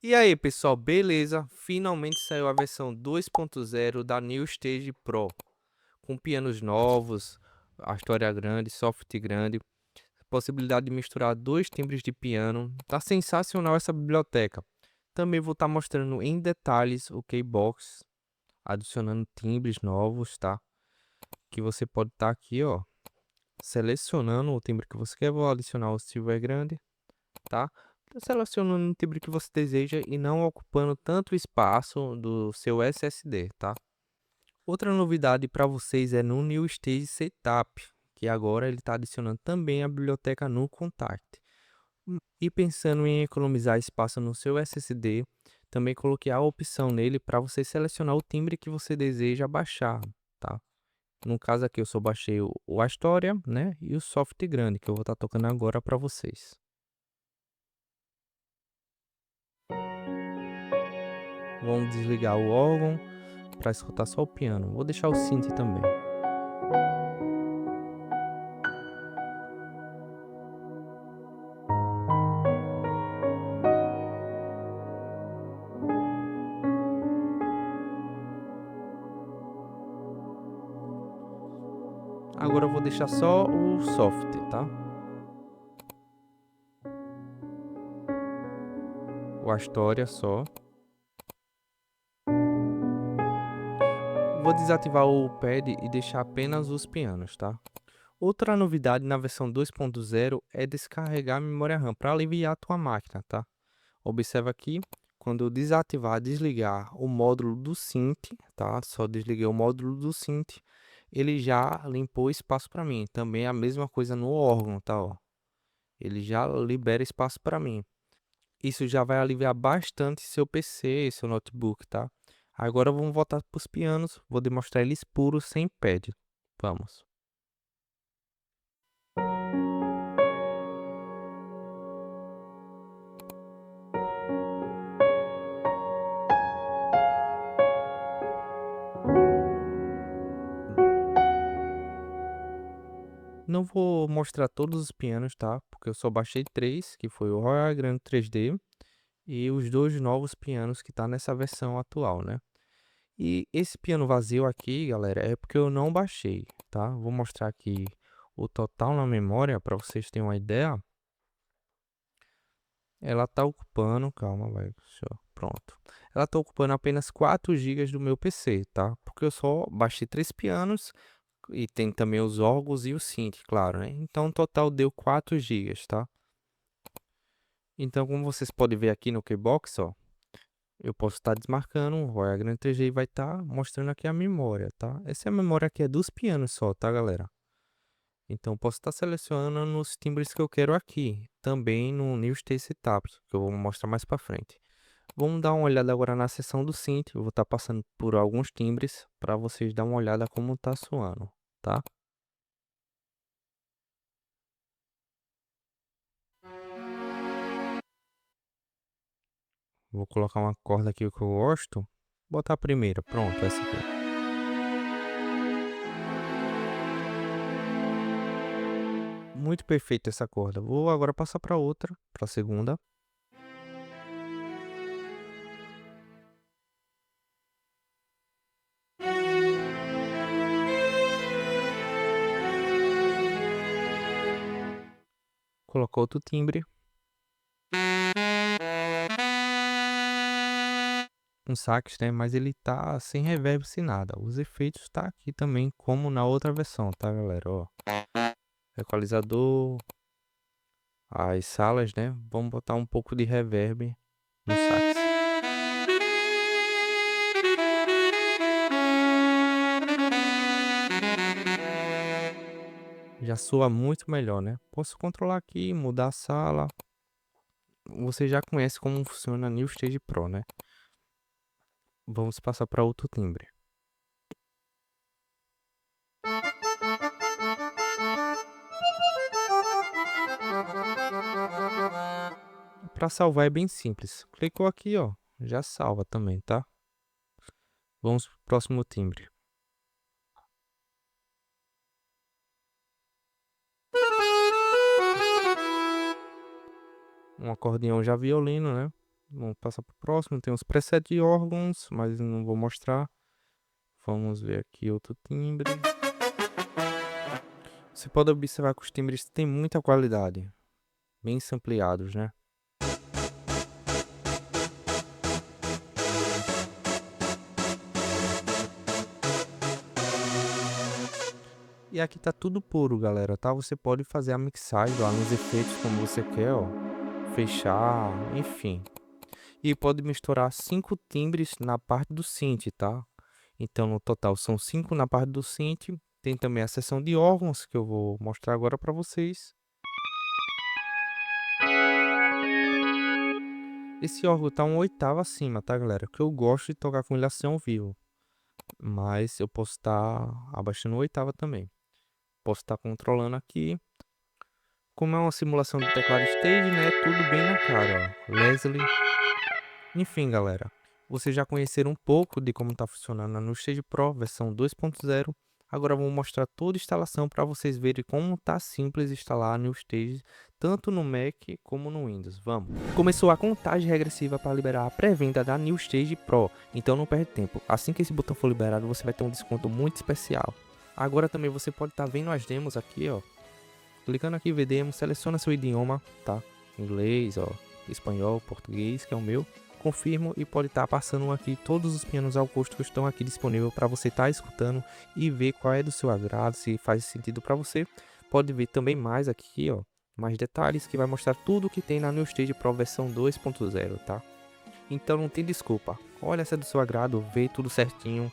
E aí, pessoal, beleza? Finalmente saiu a versão 2.0 da New Stage Pro, com pianos novos, a história grande, soft grande, possibilidade de misturar dois timbres de piano. Tá sensacional essa biblioteca. Também vou estar mostrando em detalhes o Keybox, adicionando timbres novos, tá? Que você pode estar aqui, ó, selecionando o timbre que você quer. Vou adicionar o Silver grande, tá? Selecionando o timbre que você deseja e não ocupando tanto espaço do seu SSD, tá? Outra novidade para vocês é no New Stage Setup, que agora ele está adicionando também a biblioteca no Contact. E pensando em economizar espaço no seu SSD, também coloquei a opção nele para você selecionar o timbre que você deseja baixar, tá? No caso aqui eu só baixei o Astoria, né, e o Soft grande, que eu vou estar tocando agora para vocês. Vamos desligar o órgão para escutar só o piano. Vou deixar o synth também. Agora eu vou deixar só o soft, tá? O Astoria só. Vou desativar o pad e deixar apenas os pianos, tá? Outra novidade na versão 2.0 é descarregar a memória RAM para aliviar a tua máquina, tá? Observa aqui, quando eu desativar, desligar o módulo do synth, tá? Só desliguei o módulo do synth, ele já limpou espaço para mim. Também é a mesma coisa no órgão, tá? Ó. Ele já libera espaço para mim. Isso já vai aliviar bastante seu PC, seu notebook, tá? Agora vamos voltar para os pianos. Vou demonstrar eles puros sem pad. Vamos. Não vou mostrar todos os pianos, tá? Porque eu só baixei três, que foi o Royal Grand 3D e os dois novos pianos que tá nessa versão atual, né? E esse piano vazio aqui, galera, é porque eu não baixei, tá? Vou mostrar aqui o total na memória para vocês terem uma ideia. Ela tá ocupando, calma, vai, pronto. Ela tá ocupando apenas 4 gigas do meu PC, tá? Porque eu só baixei 3 pianos e tem também os órgãos e o synth, claro, né? Então, o total deu 4 gigas, tá? Então, como vocês podem ver aqui no Keybox, ó, eu posso estar desmarcando o Royal Grand 3G e vai estar mostrando aqui a memória, tá? Essa é a memória aqui é dos pianos só, tá, galera? Então, posso estar selecionando os timbres que eu quero aqui, também no New Stage Setup, que eu vou mostrar mais para frente. Vamos dar uma olhada agora na seção do synth. Eu vou estar passando por alguns timbres para vocês dar uma olhada como tá soando, tá? Vou colocar uma corda aqui que eu gosto. Botar a primeira, pronto, essa aqui. Muito perfeita essa corda. Vou agora passar para outra, para a segunda. Colocar outro timbre. Um sax, né? Mas ele tá sem reverb, sem nada. Os efeitos tá aqui também, como na outra versão, tá, galera? Ó, equalizador, as salas, né? Vamos botar um pouco de reverb no sax. Já soa muito melhor, né? Posso controlar aqui, mudar a sala. Você já conhece como funciona a New Stage Pro, né? Vamos passar para outro timbre. Para salvar é bem simples. Clicou aqui, ó, já salva também, tá? Vamos pro próximo timbre. Um acordeão já violino, né? Vamos passar para o próximo. Tem os presets de órgãos, mas não vou mostrar. Vamos ver aqui outro timbre. Você pode observar que os timbres têm muita qualidade, bem sampleados, né? E aqui tá tudo puro, galera, tá? Você pode fazer a mixagem lá nos efeitos como você quer, ó. Fechar, enfim. E pode misturar 5 timbres na parte do synth, tá? Então, no total, são 5 na parte do synth. Tem também a seção de órgãos, que eu vou mostrar agora para vocês. Esse órgão tá uma oitava acima, tá, galera? Que eu gosto de tocar com ele assim ao vivo. Mas eu posso estar abaixando a oitava também. Posso estar controlando aqui. Como é uma simulação de teclado stage, né? Tudo bem na cara, ó. Leslie. Enfim, galera. Vocês já conheceram um pouco de como está funcionando a No Stage Pro versão 2.0. Agora eu vou mostrar toda a instalação para vocês verem como tá simples instalar a New Stage, tanto no Mac como no Windows. Vamos! Começou a contagem regressiva para liberar a pré-venda da New Stage Pro, então não perde tempo. Assim que esse botão for liberado, você vai ter um desconto muito especial. Agora também você pode estar vendo as demos aqui, ó. Clicando aqui em ver demo, seleciona seu idioma, tá? Inglês, ó, espanhol, português, que é o meu. Confirmo e pode estar passando aqui todos os pianos ao custo que estão aqui disponível para você estar escutando e ver qual é do seu agrado, se faz sentido para você. Pode ver também mais aqui, ó, mais detalhes que vai mostrar tudo que tem na New Stage Pro versão 2.0, tá? Então não tem desculpa. Olha se é do seu agrado, vê tudo certinho.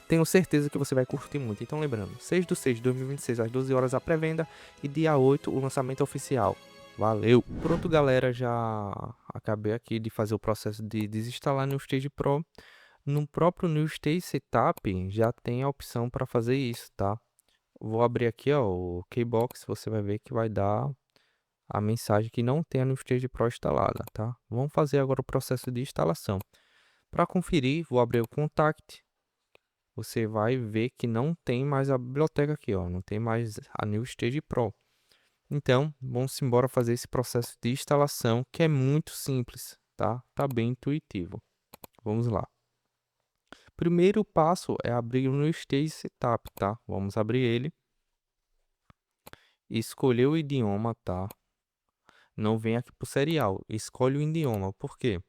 Tenho certeza que você vai curtir muito. Então lembrando, 6/6/2026 às 12 horas a pré-venda e dia 8 o lançamento oficial. Valeu! Pronto, galera, já acabei aqui de fazer o processo de desinstalar New Stage Pro. No próprio New Stage Setup já tem a opção para fazer isso, tá? Vou abrir aqui, ó, o Keybox, você vai ver que vai dar a mensagem que não tem a New Stage Pro instalada, tá? Vamos fazer agora o processo de instalação. Para conferir, vou abrir o Contact. Você vai ver que não tem mais a biblioteca aqui, ó, não tem mais a New Stage Pro. Então, vamos embora fazer esse processo de instalação, que é muito simples, tá? Tá bem intuitivo. Vamos lá. Primeiro passo é abrir o New Stage Setup, tá? Vamos abrir ele. Escolher o idioma, tá? Não vem aqui pro serial, escolhe o idioma. Por quê?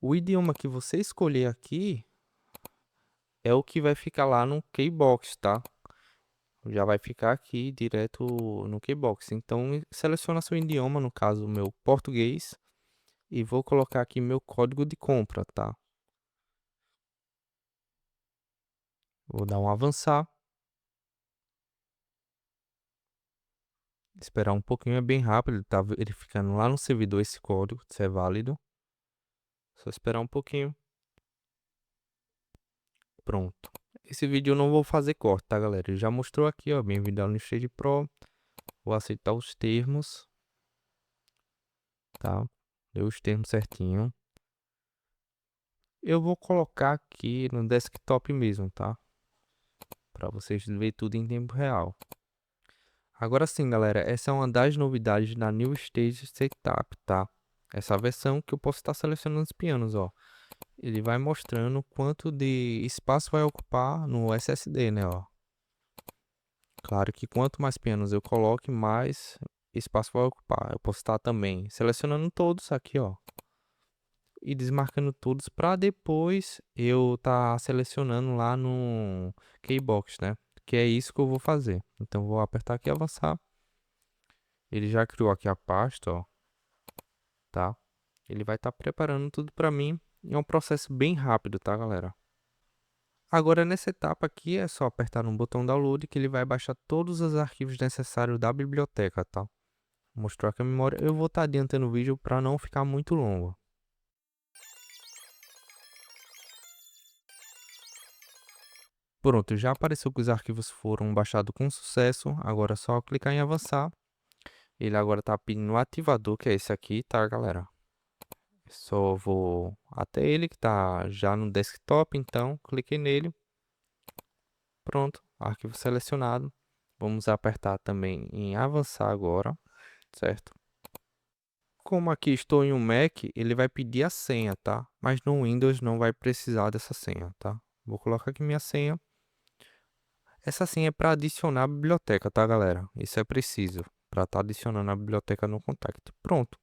O idioma que você escolher aqui é o que vai ficar lá no Keybox, tá? Já vai ficar aqui direto no Keybox. Então, seleciona seu idioma, no caso, o meu português, e vou colocar aqui meu código de compra, tá? Vou dar um avançar. Esperar um pouquinho, é bem rápido, ele tá verificando lá no servidor esse código, se é válido. Só esperar um pouquinho. Pronto. Esse vídeo eu não vou fazer corte, tá, galera? Ele já mostrou aqui, ó, bem-vindo ao Stage Pro. Vou aceitar os termos, tá? Deu os termos certinho. Eu vou colocar aqui no desktop mesmo, tá? Para vocês verem tudo em tempo real. Agora sim, galera, essa é uma das novidades da New Stage Setup, tá? Essa versão que eu posso estar selecionando os pianos, ó. Ele vai mostrando quanto de espaço vai ocupar no SSD, né, ó. Claro que quanto mais pianos eu coloque, mais espaço vai ocupar. Eu posso estar também selecionando todos aqui, ó, e desmarcando todos para depois eu estar selecionando lá no Keybox, né? Que é isso que eu vou fazer. Então vou apertar aqui avançar. Ele já criou aqui a pasta, ó, tá? Ele vai estar preparando tudo para mim. E é um processo bem rápido, tá, galera? Agora nessa etapa aqui é só apertar no botão download que ele vai baixar todos os arquivos necessários da biblioteca, tá? Mostrar aqui a memória. Eu vou estar adiantando o vídeo para não ficar muito longo. Pronto, já apareceu que os arquivos foram baixados com sucesso. Agora é só clicar em avançar. Ele agora está pedindo o ativador, que é esse aqui, tá, galera? Só vou até ele que tá já no desktop, então cliquei nele. Pronto, arquivo selecionado. Vamos apertar também em avançar agora, certo? como aqui estou em um Mac, ele vai pedir a senha, tá? Mas no Windows não vai precisar dessa senha, tá? Vou colocar aqui minha senha. Essa senha é para adicionar a biblioteca, tá, galera? Isso é preciso para estar adicionando a biblioteca no Contact. Pronto.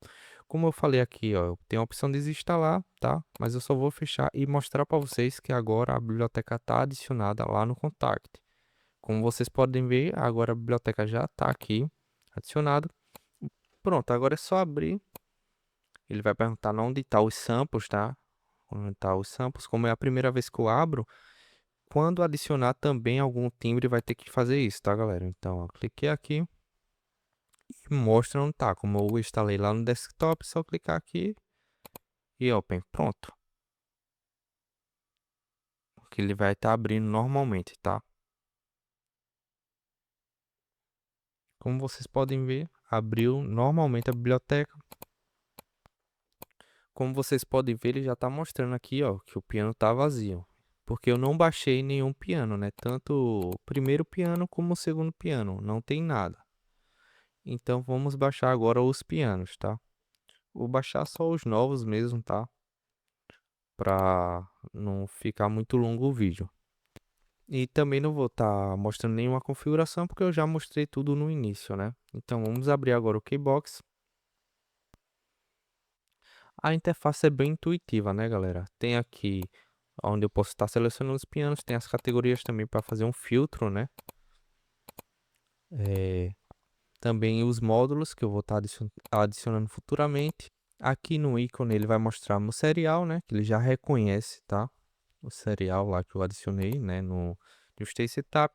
Como eu falei aqui, ó, tem a opção de desinstalar, tá? Mas eu só vou fechar e mostrar para vocês que agora a biblioteca está adicionada lá no Contact. Como vocês podem ver, agora a biblioteca já está aqui adicionada. Pronto, agora é só abrir. Ele vai perguntar onde está os samples, tá? Onde está os samples. Como é a primeira vez que eu abro, quando adicionar também algum timbre vai ter que fazer isso, tá, galera? Então, ó, cliquei aqui e mostra onde tá. Como eu instalei lá no desktop, só clicar aqui e open. Pronto. Que ele vai estar abrindo normalmente, tá? Como vocês podem ver, abriu normalmente a biblioteca. Como vocês podem ver, ele já está mostrando aqui, ó, que o piano está vazio. Porque eu não baixei nenhum piano, né? Tanto o primeiro piano como o segundo piano. Não tem nada. Então vamos baixar agora os pianos, tá? Vou baixar só os novos mesmo, tá? Pra não ficar muito longo o vídeo. E também não vou estar mostrando nenhuma configuração, porque eu já mostrei tudo no início, né? Então vamos abrir agora o Kbox. A interface é bem intuitiva, né, galera? Tem aqui onde eu posso estar selecionando os pianos, tem as categorias também para fazer um filtro, né? Também os módulos que eu vou estar adicionando futuramente. Aqui no ícone ele vai mostrar no serial, né? Que ele já reconhece, tá? O serial lá que eu adicionei, né? No Stage Setup.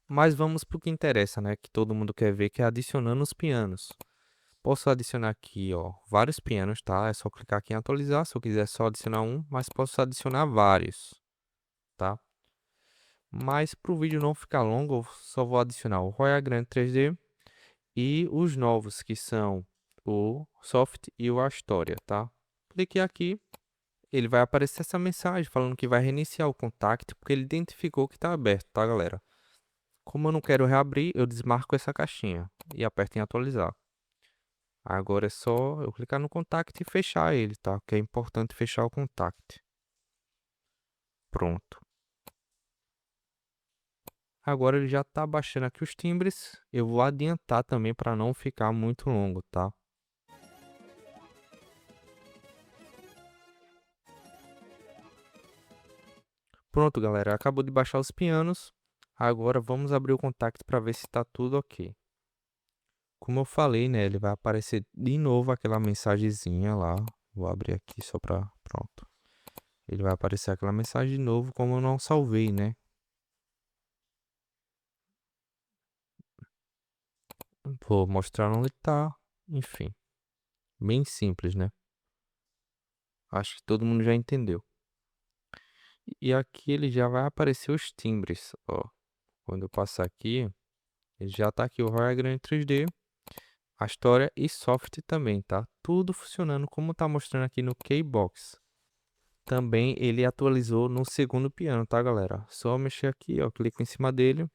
Mas vamos para o que interessa, né? Que todo mundo quer ver, que é adicionando os pianos. Posso adicionar aqui, ó, vários pianos, tá? É só clicar aqui em atualizar, se eu quiser só adicionar um, mas posso adicionar vários, tá? Mas para o vídeo não ficar longo, eu só vou adicionar o Royal Grand 3D e os novos, que são o Soft e o Astoria, tá? Clique aqui, ele vai aparecer essa mensagem falando que vai reiniciar o Contact, porque ele identificou que está aberto, tá, galera? Como eu não quero reabrir, eu desmarco essa caixinha e aperto em atualizar. Agora é só eu clicar no Contact e fechar ele, tá? Que é importante fechar o Contact. Pronto. Agora ele já está baixando aqui os timbres. Eu vou adiantar também para não ficar muito longo, tá? Pronto, galera. Acabou de baixar os pianos. Agora vamos abrir o Contact para ver se está tudo ok. Como eu falei, né? Ele vai aparecer de novo aquela mensagenzinha lá. Vou abrir aqui só para... Pronto. Ele vai aparecer aquela mensagem de novo, como eu não salvei, né? Vou mostrar onde tá. Enfim. Bem simples, né? Acho que todo mundo já entendeu. E aqui ele já vai aparecer os timbres, ó. Quando eu passar aqui, ele já tá aqui o Royal Grand 3D, Astoria e Soft também, tá? Tudo funcionando como tá mostrando aqui no Kbox. Também ele atualizou no segundo piano, tá, galera? Só mexer aqui, ó, clico em cima dele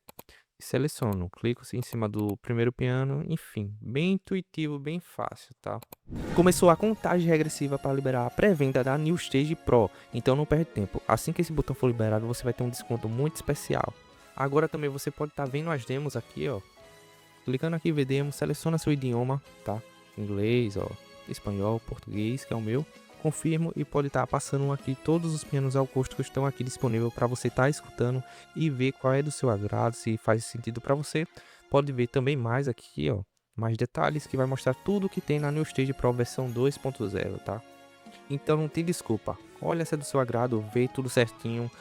e seleciono. Clico em cima do primeiro piano, enfim, bem intuitivo, bem fácil, tá? Começou a contagem regressiva para liberar a pré-venda da New Stage Pro, então não perde tempo. Assim que esse botão for liberado, você vai ter um desconto muito especial. Agora também você pode estar vendo as demos aqui, ó. Clicando aqui em ver demo, seleciona seu idioma, tá? Inglês, ó, espanhol, português, que é o meu. Confirmo e pode estar passando aqui todos os pianos acústicos que estão aqui disponíveis para você estar escutando e ver qual é do seu agrado, se faz sentido para você. Pode ver também mais aqui, ó, mais detalhes que vai mostrar tudo que tem na New Stage Pro versão 2.0, tá? Então não tem desculpa. Olha se é do seu agrado, vê tudo certinho.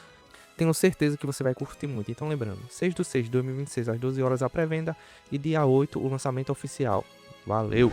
Tenho certeza que você vai curtir muito. Então lembrando, 6/6/2026 às 12 horas a pré-venda e dia 8 o lançamento oficial. Valeu!